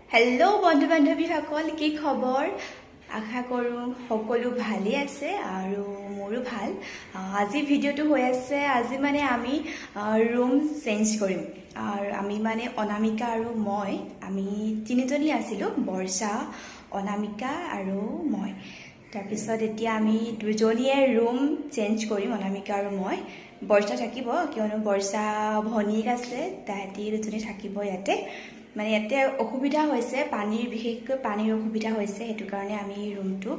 hello बंधु बान्धवी सकल की खबर आशा करूँ सकलो भाले आछे आरो मोरो भाल আজি ভিডিওটো হৈ আছে আজি মানে আমি रूम চেঞ্জ কৰিম আৰু আমি মানে অনামিকা আৰু মই আমি তিনিজনী আছিলো বৰ্ষা অনামিকা আৰু মই তাৰপিছত এতিয়া আমি দুজনীয়ে रूम চেঞ্জ কৰিম অনামিকা আৰু মই বৰ্ষা থাকিব কিয়নো বৰ্ষা ভনীক আছে তাহাঁতি দুজনী থাকিব ইয়াতে মানে ইয়াতে অসুবিধা হৈছে পানীৰ বিশেষকৈ পানীৰ অসুবিধা হৈছে হেতু কাৰণে আমি ৰুমটো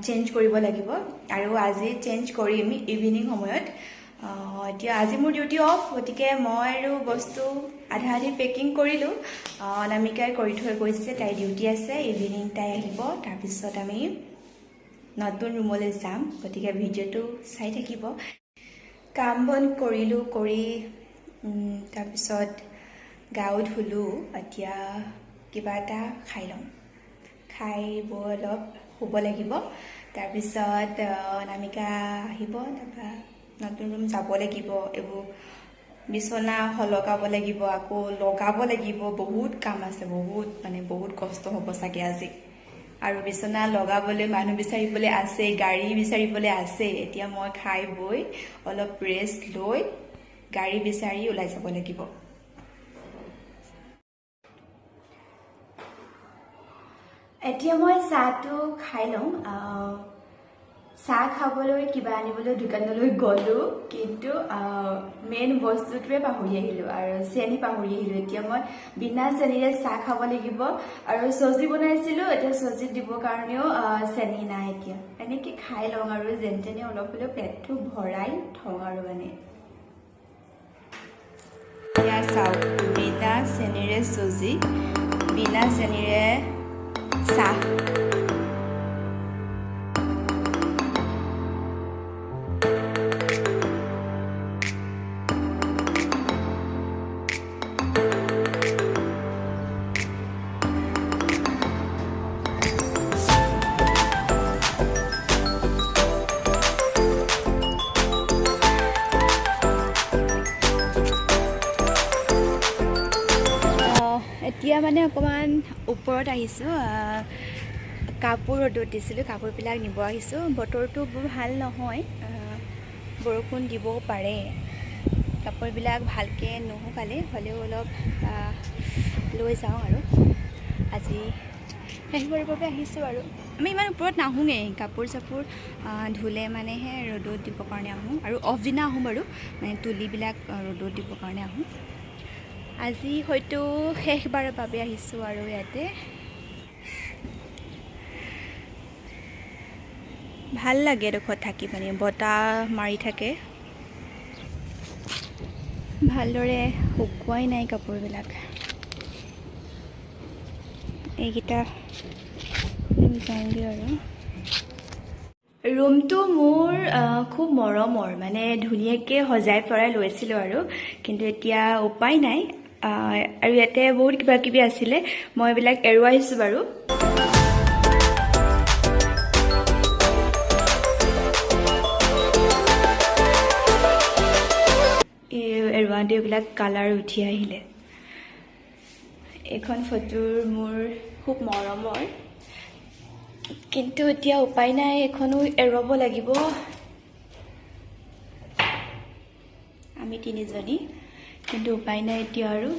চেঞ্জ কৰিব লাগিব আৰু আজি চেঞ্জ কৰিম ইভিনিং সময়ত এতিয়া আজি মোৰ ডিউটি অফ গতিকে মই আৰু বস্তু আধা আধি পেকিং কৰিলো অনামিকাই কৰি থৈ গৈছে তাই ডিউটি আছে ইভিনিং তাই আহিব তাৰ পিছত আমি নতুন ৰুমলৈ যাম গতিকে ভিডিওটো চাই থাকিব কাম বন কৰিলো কৰি তাৰ পিছত গাও ধুলো এতিয়া কিবা এটা খাই লম খাই অলপ শুব লাগিব তাৰ পিছত অনামিকা আহিব তাৰপা নতুন ৰুম যাব লাগিব এইবোৰ বিছনা হলকাব লাগিব আকৌ লগাব লাগিব বহুত কাম আছে বহুত কষ্ট হ'ব চাগে আজি আৰু বিছনা লগাবলৈ মানুহ বিচাৰিবলৈ আছে গাড়ী বিচাৰিবলৈ আছে এতিয়া মই খাই বৈ অলপ ৰেষ্ট লৈ গাড়ী বিচাৰি ওলাই যাব লাগিব এতিয়া মই চাহটো খাই লম চাহ খাবলৈ কিবা আনিবলৈ দোকানলৈ গলো কিন্তু মেইন বস্তুটোৱে পাহৰি আহিলো আৰু চেনি পাহৰি আহিলো এতিয়া মই বিনা চেনিৰে চাহ খাব লাগিব আৰু চব্জি বনাইছিলো এতিয়া চব্জি দিব কাৰণেও চেনি নাই এতিয়া এনেকে খাই লওঁ আৰু যেন তেনে অলপ অলপ পেটটো ভৰাই থওঁ আৰু মানে এতিয়া চাওক বিনা চেনিৰে চব্জি বিনা চেনিৰে চাহ এতিয়া মানে অকমান ওপৰত আহিছো কাপোৰ ৰ'দত দিছিলোঁ কাপোৰবিলাক নিব আহিছোঁ বতৰটো বৰ ভাল নহয় বৰষুণ দিবও পাৰে কাপোৰবিলাক ভালকৈ নুশুকালে হ'লেও অলপ লৈ যাওঁ আৰু আজি শেষ কৰিবৰ বাবে আহিছোঁ আৰু আমি ইমান ওপৰত নাহোঁগৈ কাপোৰ চাপোৰ ধুলে মানেহে ৰ'দত দিবৰ কাৰণে আহোঁ আৰু অফ দিনা আহোঁ বাৰু মানে তুলিবিলাক ৰ'দত দিবৰ কাৰণে আহোঁ আজি হয়তো শেষবাৰৰ বাবে আহিছোঁ আৰু ইয়াতে ভাল লাগে এডোখৰত থাকি মানে বতাহ মাৰি থাকে ভালদৰে শুকুৱাই নাই কাপোৰবিলাক এইকেইটা যাওঁগৈ আৰু ৰুমটো মোৰ খুব মৰমৰ মানে ধুনীয়াকৈ সজাই পৰাই লৈছিলোঁ আৰু কিন্তু এতিয়া উপায় নাই আৰু ইয়াতে বহুত কিবা কিবি আছিলে মই এইবিলাক এৰুৱাইছোঁ বাৰু এৰুৱাওঁতে এইবিলাক কালাৰ উঠি আহিলে এইখন ফটোৰ মোৰ খুব মৰমৰ কিন্তু এতিয়া উপায় নাই এখনো এৰুৱাব লাগিব আমি তিনিজনী কিন্তু উপায় নাই এতিয়া আৰু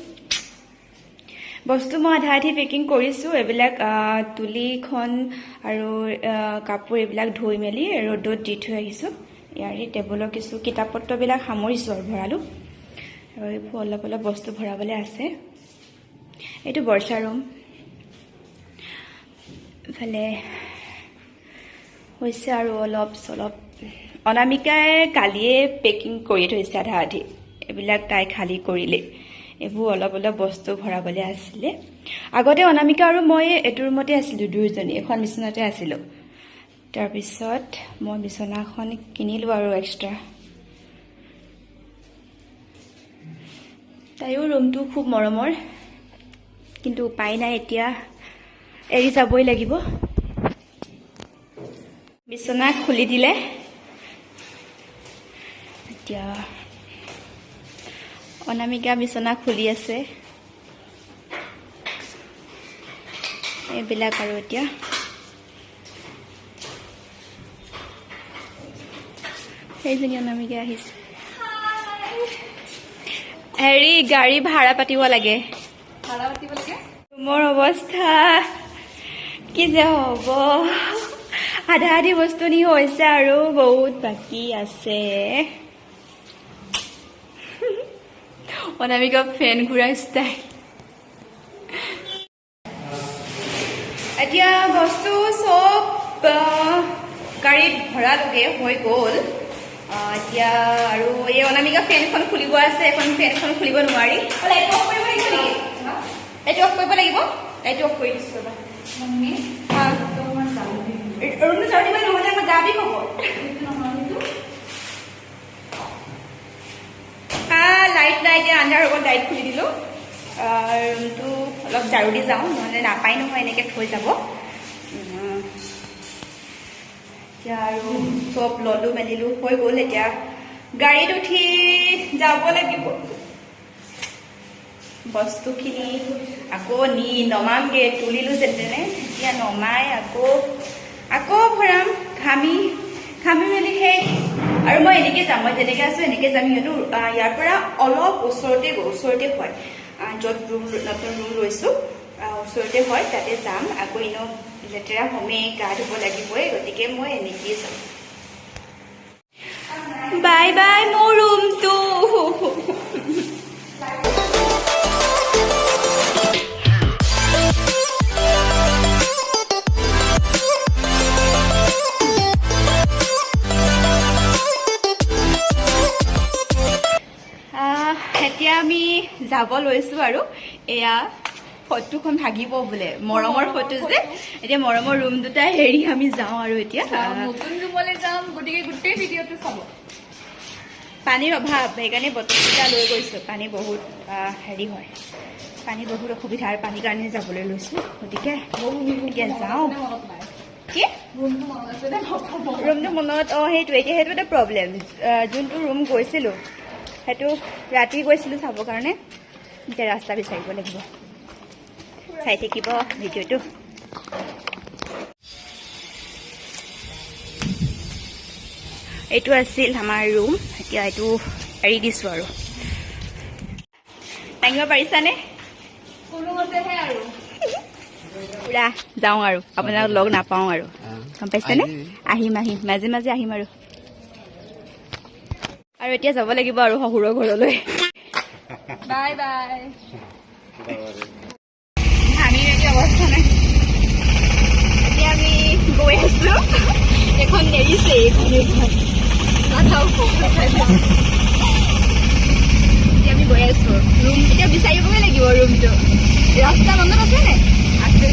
বস্তু মই আধা আধি পেকিং কৰিছোঁ এইবিলাক তুলিখন আৰু কাপোৰ এইবিলাক ধুই মেলি ৰ'দত দি থৈ আহিছোঁ ইয়াৰে টেবুলৰ কিছু কিতাপ পত্ৰবিলাক সামৰিছোঁ আৰু ভৰালোঁ আৰু এইবোৰ অলপ অলপ বস্তু ভৰাবলৈ আছে এইটো বৰ্ষা ৰুম ইফালে হৈছে আৰু অলপ চলপ অনামিকাই কালিয়ে পেকিং কৰি থৈছে আধা আধি এইবিলাক তাই খালী কৰিলে এইবোৰ অলপ অলপ বস্তু ভৰাবলৈ আছিলে আগতে অনামিকা আৰু মই এইটো ৰুমতে আছিলোঁ দুয়োজনী এখন বিচনাতে আছিলোঁ তাৰপিছত মই বিচনাখন কিনিলোঁ আৰু এক্সট্ৰা তাইও ৰুমটো খুব মৰমৰ কিন্তু উপায় নাই এতিয়া এৰি যাবই লাগিব বিচনা খুলি দিলে এতিয়া অনামিকা বিচনা খুলি আছে এইবিলাক আৰু এতিয়া সেইজনী অনামিকা আহিছে হেৰি গাড়ী ভাড়া পাতিব লাগে ৰুমৰ অৱস্থা কি যে হ'ব আধা আধি বস্তু নি হৈছে আৰু বহুত বাকী আছে অনামিকা ফেন ঘূৰা ষ্টাইল এতিয়া বস্তু চব গাড়ীত ভৰালোগে হৈ গ'ল এতিয়া আৰু এই অনামিকা ফেনখন খুলিব আছে এখন ফেনখন খুলিব নোৱাৰি লাইটটো অফ কৰিব লাগিব নেকি লাইটটো অফ কৰিব লাগিব লাইটটো অফ কৰি দিছোঁ ৰুমটো চাউল দিব নহ'লে আমাৰ গা বিষ হ'ব লাইট নাই এতিয়া আন্ধাৰ হ'ব লাইট খুলি দিলোঁ ৰুমটো অলপ ঝাৰু দি যাওঁ নহ'লে নাপায় নহয় এনেকৈ থৈ যাব এতিয়া আৰু চব ললোঁ মেলিলোঁ হৈ গ'ল এতিয়া গাড়ীত উঠি যাব লাগিব বস্তুখিনি আকৌ নি নমামগৈ তুলিলোঁ যেনে এতিয়া নমাই আকৌ ভৰাম ঘামি মেলি সেই আৰু মই এনেকৈ যাম মই যেনেকৈ আছোঁ এনেকৈ যাম সিহঁতো ইয়াৰ পৰা অলপ ওচৰতে হয় য'ত নতুন ৰুম লৈছোঁ ওচৰতে হয় তাতে যাম আকৌ এনেও লেতেৰা হ'মেই গা ধুব লাগিবই গতিকে মই এনেকৈয়ে যাম বাই বাই মোৰ ৰুমটো এতিয়া আমি যাব লৈছোঁ আৰু এয়া ফটোখন ভাগিব বোলে মৰমৰ ফটো যে এতিয়া মৰমৰ ৰুম দুটা হেৰি আমি যাওঁ আৰু এতিয়া নতুন ৰুমলৈ যাম গতিকে গোটেই ভিডিঅ'টো চাব পানীৰ অভাৱ সেইকাৰণে বটলকেইটা লৈ গৈছোঁ পানী বহুত হেৰি হয় পানী বহুত অসুবিধা আৰু পানীৰ কাৰণে যাবলৈ লৈছোঁ গতিকে এতিয়া যাওঁ কি ৰুমটো মনত সেইটো এতিয়া সেইটো এটা প্ৰব্লেম যোনটো ৰুম গৈছিলোঁ সেইটো ৰাতি গৈছিলোঁ চাবৰ কাৰণে এতিয়া ৰাস্তা বিচাৰিব লাগিব চাই থাকিব ভিডিঅ'টো এইটো আছিল আমাৰ ৰুম এতিয়া এইটো এৰি দিছোঁ আৰু দাঙিব পাৰিছানে কোনোমতেহে আৰু পুৰা যাওঁ আৰু আপোনাক লগ নাপাওঁ আৰু গম পাইছেনে আহিম মাজে মাজে আহিম আৰু এতিয়া যাব লাগিব আৰু শহুৰৰ ঘৰলৈ বাই বাই ভাঙি মেলি অৱস্থা নাই এতিয়া আমি গৈ আছোঁ এখন এৰিছে এতিয়া আমি গৈ আছোঁ ৰুম এতিয়া বিচাৰিবই লাগিব ৰুমটো ৰাস্তা মনত আছে নে আছে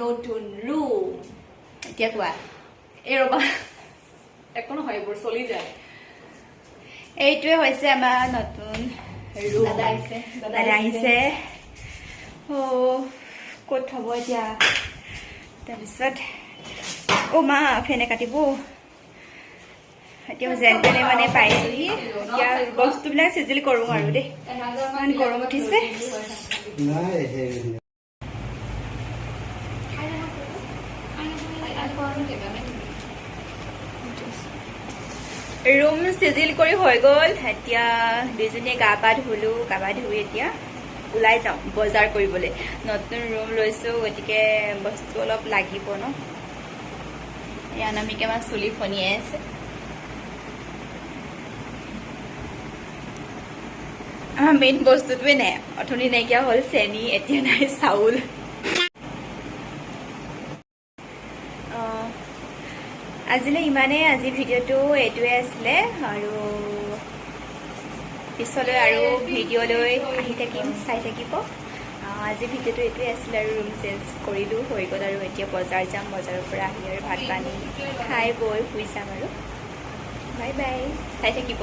নতুন ৰুম এতিয়া কোৱা এই ৰবা একো নহয় এইবোৰ চলি যায় এইটোৱে হৈছে আমাৰ নতুন ৰুম দাদা আহিছে ক'ত থ'ব এতিয়া তাৰপিছত মা ফেনে কাটিব এতিয়া যেন তেনে মানে পাইছোহি এতিয়া বস্তুবিলাক চিজিল কৰোঁ আৰু দেই ইমান গৰম উঠিছে ৰুম চিজিল কৰি হৈ গ'ল এতিয়া দুইজনীয়ে গা পা ধুলোঁ গা পা ধুই এতিয়া ওলাই যাওঁ বজাৰ কৰিবলৈ নতুন ৰুম লৈছোঁ গতিকে বস্তু অলপ লাগিব ন এই অনামিকা আমাৰ চুলি ফনিয়াই আছে আমাৰ মেইন বস্তুটোৱে নাই অথনি নাইকিয়া হ'ল চেনি এতিয়া নাই চাউল আজিলৈ ইমানেই আজি ভিডিঅ'টো এইটোৱে আছিলে আৰু পিছলৈ আৰু ভিডিঅ'লৈ আহি থাকিম চাই থাকিব আজি ভিডিঅ'টো এইটোৱে আছিলে আৰু ৰুম চেঞ্জ কৰিলোঁ হৈ গ'ল আৰু এতিয়া বজাৰ যাম বজাৰৰ পৰা আহি আৰু ভাত পানী খাই বৈ শুই যাম আৰু বাই বাই চাই থাকিব